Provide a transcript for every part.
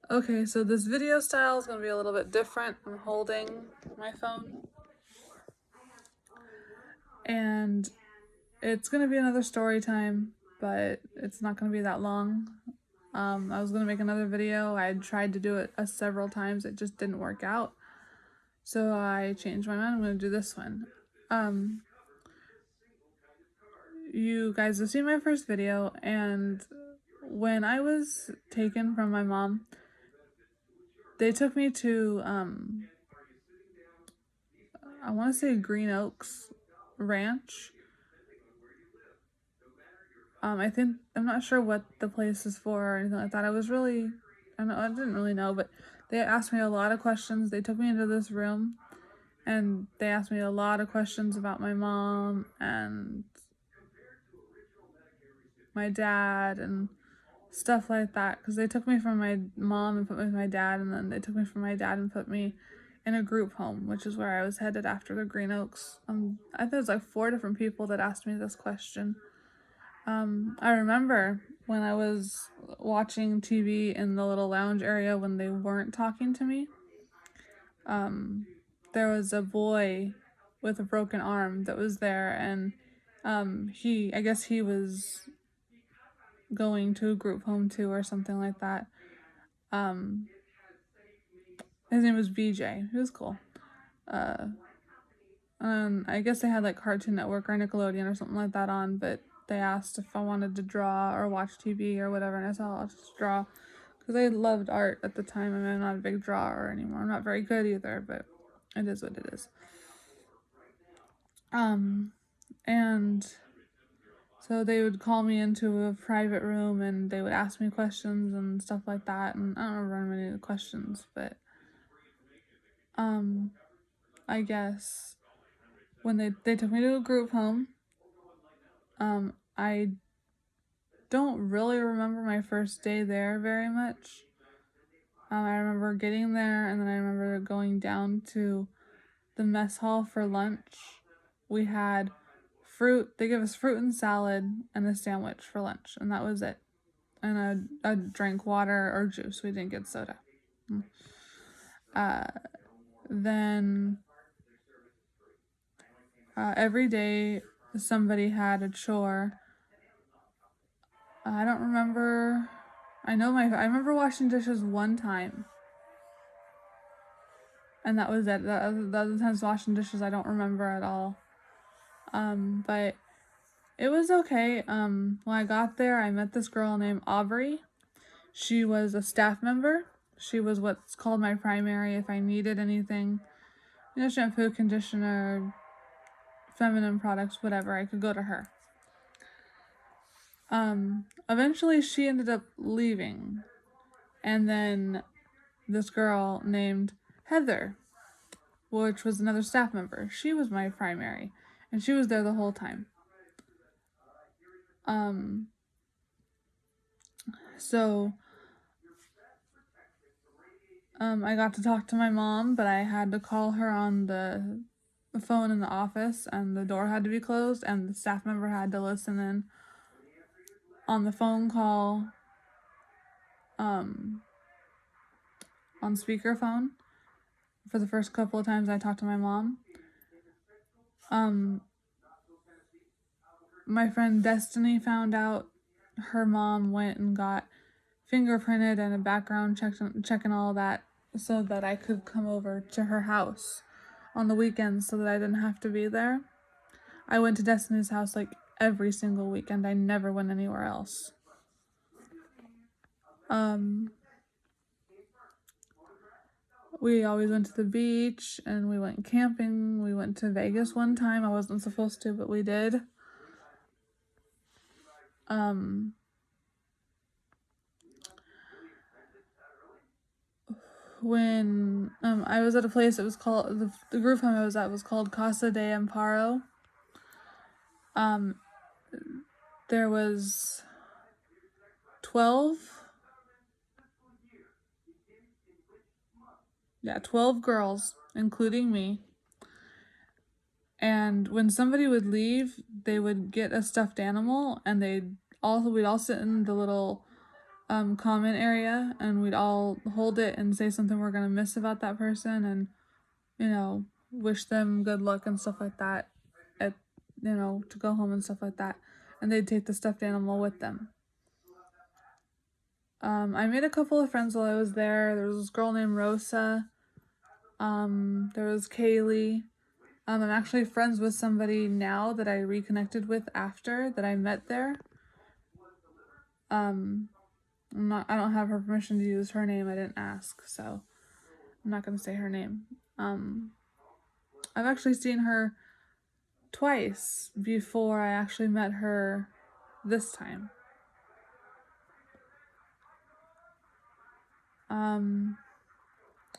Okay, so this video style is going to be a little bit different. I'm holding my phone. And it's going to be another story time, but it's not going to be that long. I was going to make another video. I tried to do it several times. It just didn't work out. So I changed my mind. I'm going to do this one. You guys have seen my first video, and when I was taken from my mom, they took me to, I want to say Green Oaks Ranch. I think, I'm not sure what the place is for or anything like that. I didn't really know, but they asked me a lot of questions. They took me into this room and they asked me a lot of questions about my mom and my dad and stuff like that. Because they took me from my mom and put me with my dad, and then they took me from my dad and put me in a group home, which is where I was headed after the Green Oaks. I think there's like 4 different people that asked me this question. I remember when I was watching TV in the little lounge area when they weren't talking to me, there was a boy with a broken arm that was there, and I guess he was going to a group home too or something like that. His name was BJ. He was cool. I guess they had like Cartoon Network or Nickelodeon or something like that on, but they asked if I wanted to draw or watch TV or whatever, and I said I'll just draw because I loved art at the time. I mean, I'm not a big drawer anymore. I'm not very good either, but it is what it is. And so they would call me into a private room and they would ask me questions and stuff like that, and I don't remember many of the questions, but I guess when they took me to a group home, I don't really remember my first day there very much. I remember getting there, and then I remember going down to the mess hall for lunch. We had fruit. They gave us fruit and salad and a sandwich for lunch, and that was it. And I drank water or juice. We didn't get soda. Then every day somebody had a chore. I don't remember. I remember washing dishes one time. And that was it. The other times washing dishes I don't remember at all. But it was okay. When I got there, I met this girl named Aubrey. She was a staff member. She was what's called my primary if I needed anything. Shampoo, conditioner, feminine products, whatever, I could go to her. Eventually she ended up leaving. And then this girl named Heather, which was another staff member, she was my primary. And she was there the whole time. So I got to talk to my mom, but I had to call her on the phone in the office, and the door had to be closed, and the staff member had to listen in on the phone call on speakerphone for the first couple of times I talked to my mom. My friend Destiny found out. Her mom went and got fingerprinted and a background check and all that so that I could come over to her house on the weekends so that I didn't have to be there. I went to Destiny's house like every single weekend. I never went anywhere else. We always went to the beach and we went camping. We went to Vegas one time. I wasn't supposed to, but we did. When I was at a place, it was called, the group home I was at was called Casa de Amparo. There was 12 girls, including me. And when somebody would leave, they would get a stuffed animal, and we'd all sit in the little comment area, and we'd all hold it and say something we're gonna miss about that person, and wish them good luck and stuff like that. At to go home and stuff like that, and they'd take the stuffed animal with them. I made a couple of friends while I was there. There was this girl named Rosa. There was Kaylee. I'm actually friends with somebody now that I reconnected with after that I met there. I don't have her permission to use her name. I didn't ask, so I'm not gonna say her name. I've actually seen her twice before I actually met her this time. And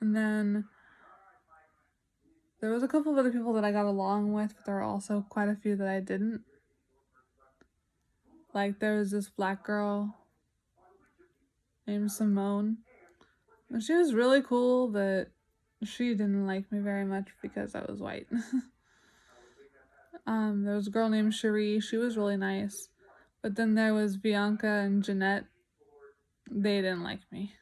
then there was a couple of other people that I got along with, but there were also quite a few that I didn't. Like, there was this black girl named Simone. She was really cool, but she didn't like me very much because I was white. There was a girl named Cherie. She was really nice. But then there was Bianca and Jeanette. They didn't like me.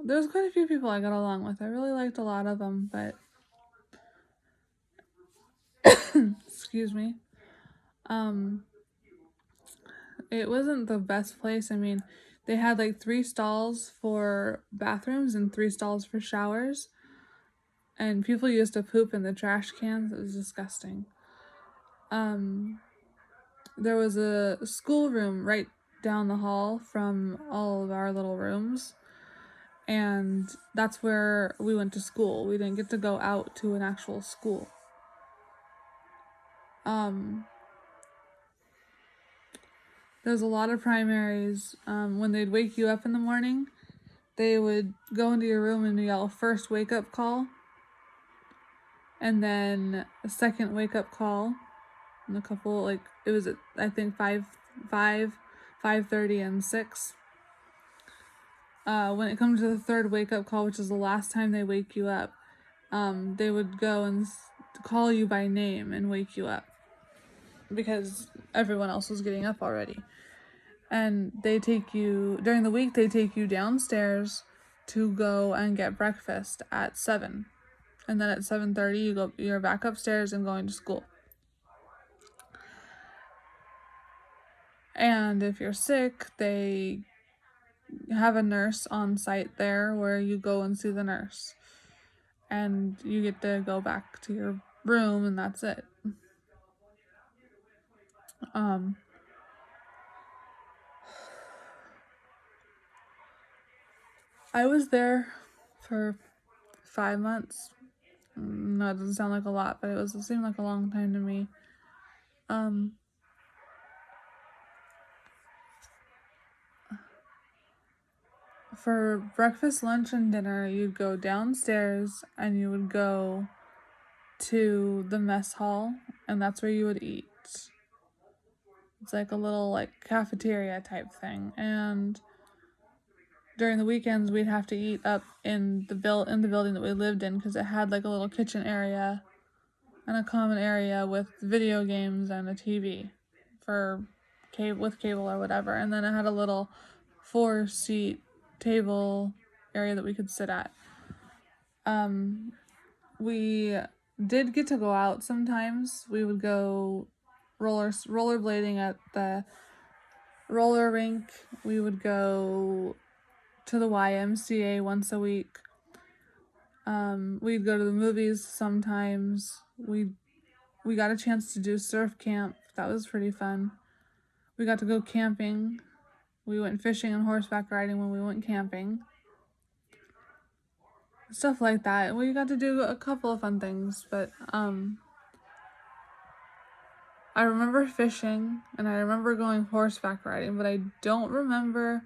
There was quite a few people I got along with. I really liked a lot of them, but excuse me. It wasn't the best place. I mean, they had like 3 stalls for bathrooms and 3 stalls for showers. And people used to poop in the trash cans. It was disgusting. There was a schoolroom right down the hall from all of our little rooms. And that's where we went to school. We didn't get to go out to an actual school. There's a lot of primaries. When they'd wake you up in the morning, they would go into your room and yell first wake up call, and then a second wake up call, and a couple, like, it was at, I think 5:30 and 6. When it comes to the third wake up call, which is the last time they wake you up, they would go and call you by name and wake you up because everyone else was getting up already. And they take you, during the week, they take you downstairs to go and get breakfast at 7. And then at 7:30, you're back upstairs and going to school. And if you're sick, they have a nurse on site there where you go and see the nurse. And you get to go back to your room, and that's it. I was there for 5 months. No, it doesn't sound like a lot, but it seemed like a long time to me. For breakfast, lunch, and dinner, you'd go downstairs and you would go to the mess hall, and that's where you would eat. It's like a little cafeteria type thing, and during the weekends we'd have to eat up in the building that we lived in because it had like a little kitchen area and a common area with video games and a TV with cable or whatever, and then it had a little 4-seat table area that we could sit at. We did get to go out sometimes. We would go rollerblading at the roller rink. We would go to the YMCA once a week. We'd go to the movies sometimes. We got a chance to do surf camp. That was pretty fun. We got to go camping. We went fishing and horseback riding when we went camping. Stuff like that. We got to do a couple of fun things, but I remember fishing and I remember going horseback riding, but I don't remember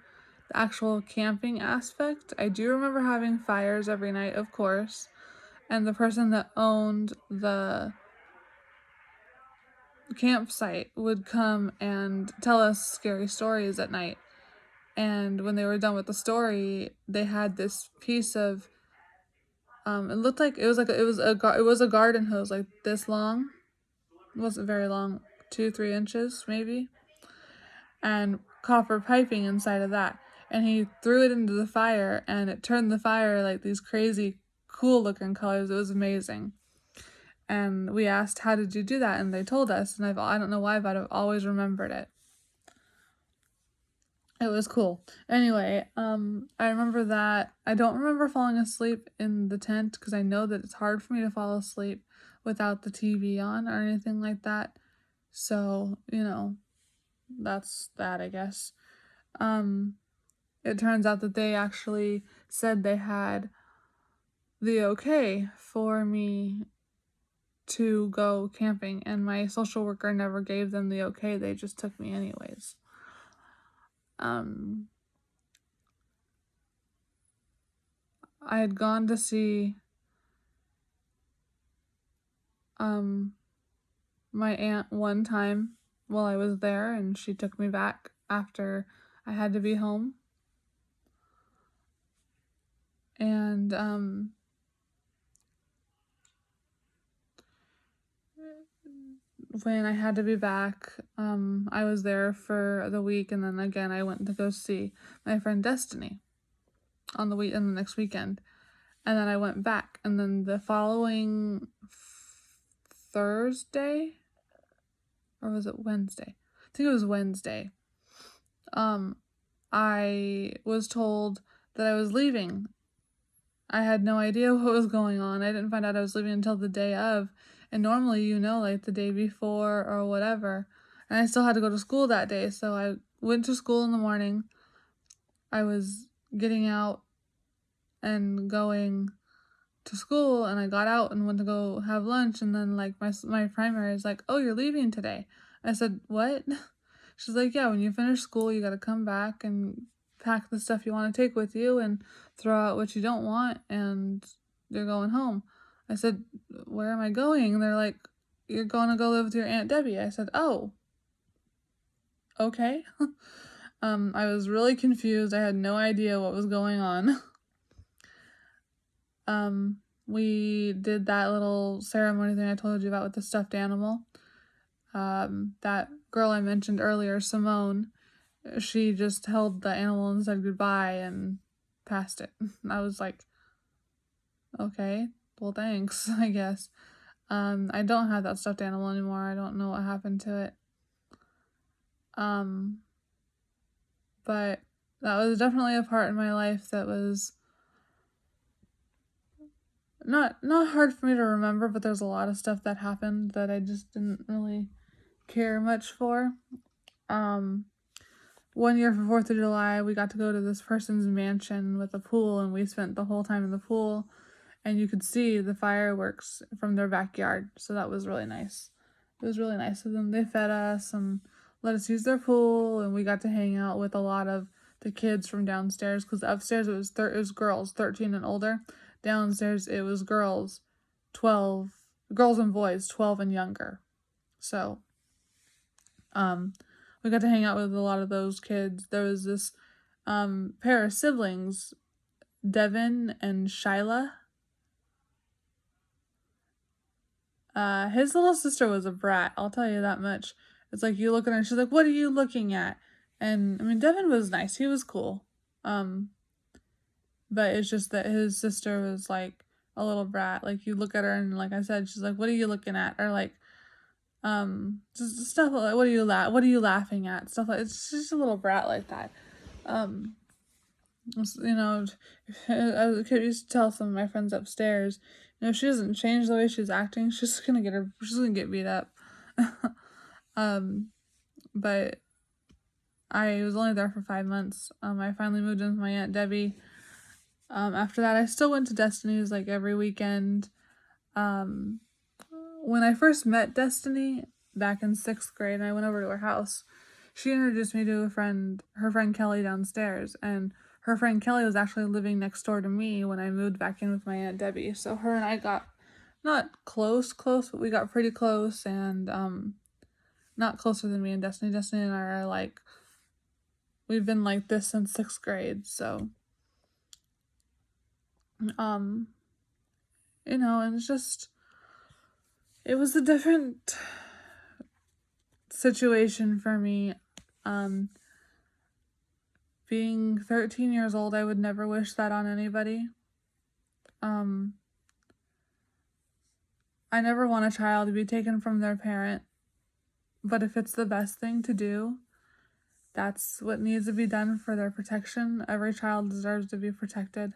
the actual camping aspect. I do remember having fires every night, of course, and the person that owned the campsite would come and tell us scary stories at night. And when they were done with the story, they had this piece of it looked like it was a garden hose like this long, It wasn't very long, 2-3 inches maybe, and copper piping inside of that. And he threw it into the fire, and it turned the fire like these crazy, cool looking colors. It was amazing. And we asked, "How did you do that?" And they told us, and I don't know why, but I've always remembered it. It was cool. Anyway, I remember that. I don't remember falling asleep in the tent because I know that it's hard for me to fall asleep without the TV on or anything like that. So, that's that, I guess. It turns out that they actually said they had the okay for me to go camping, and my social worker never gave them the okay. They just took me anyways. I had gone to see my aunt one time while I was there, and she took me back after I had to be home. And when I had to be back, I was there for the week, and then again I went to go see my friend Destiny on the next weekend. And then I went back, and then the following Thursday, or was it Wednesday? I think it was Wednesday. I was told that I was leaving. I had no idea what was going on. I didn't find out I was leaving until the day of, and normally, like the day before or whatever. And I still had to go to school that day, so I went to school in the morning. I was getting out and going to school, and I got out and went to go have lunch, and then like my primary is like, "Oh, you're leaving today." I said, "What?" She's like, "Yeah, when you finish school, you got to come back and pack the stuff you want to take with you and throw out what you don't want, and you're going home." I said, "Where am I going?" And they're like, "You're going to go live with your Aunt Debbie." I said, "Oh, okay." I was really confused. I had no idea what was going on. We did that little ceremony thing I told you about with the stuffed animal. That girl I mentioned earlier, Simone, she just held the animal and said goodbye and passed it. I was like, okay, well, thanks, I guess. I don't have that stuffed animal anymore. I don't know what happened to it. But that was definitely a part in my life that was not hard for me to remember, but there's a lot of stuff that happened that I just didn't really care much for. One year for 4th of July, we got to go to this person's mansion with a pool, and we spent the whole time in the pool, and you could see the fireworks from their backyard, so that was really nice. It was really nice of them. They fed us and let us use their pool, and we got to hang out with a lot of the kids from downstairs, because upstairs it was girls 13 and older. Downstairs it was girls 12, girls and boys 12 and younger. So we got to hang out with a lot of those kids. There was this pair of siblings, Devin and Shyla. His little sister was a brat, I'll tell you that much. It's like you look at her and she's like, "What are you looking at?" And I mean, Devin was nice. He was cool. But it's just that his sister was like a little brat. Like you look at her and like I said, she's like, "What are you looking at?" Or like, just stuff like, what are you laughing at? Stuff like, it's just a little brat like that. As a kid, I used to tell some of my friends upstairs, if she doesn't change the way she's acting, she's gonna get beat up. But I was only there for 5 months. I finally moved in with my Aunt Debbie. After that, I still went to Destiny's like every weekend. When I first met Destiny back in 6th grade, and I went over to her house, she introduced me to her friend Kelly downstairs, and her friend Kelly was actually living next door to me when I moved back in with my Aunt Debbie. So her and I got not close, but we got pretty close, and not closer than me and Destiny. Destiny and I are like, we've been like this since 6th grade, so and it's just, it was a different situation for me. Being 13 years old, I would never wish that on anybody. I never want a child to be taken from their parent, but if it's the best thing to do, that's what needs to be done for their protection. Every child deserves to be protected.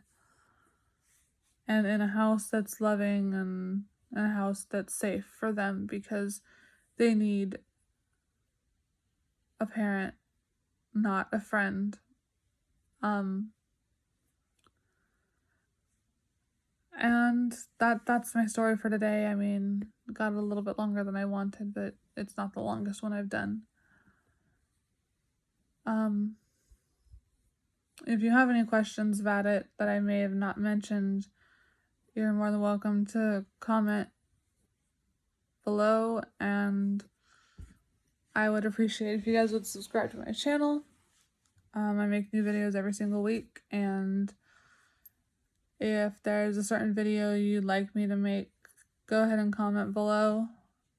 And in a house that's loving and a house that's safe for them, because they need a parent, not a friend. And that's my story for today. I mean, got a little bit longer than I wanted, but it's not the longest one I've done. If you have any questions about it that I may have not mentioned, you're more than welcome to comment below, and I would appreciate if you guys would subscribe to my channel. I make new videos every single week, and if there's a certain video you'd like me to make, go ahead and comment below,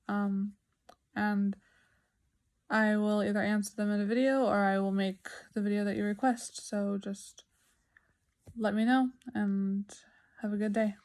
and I will either answer them in a video or I will make the video that you request. So just let me know, and have a good day.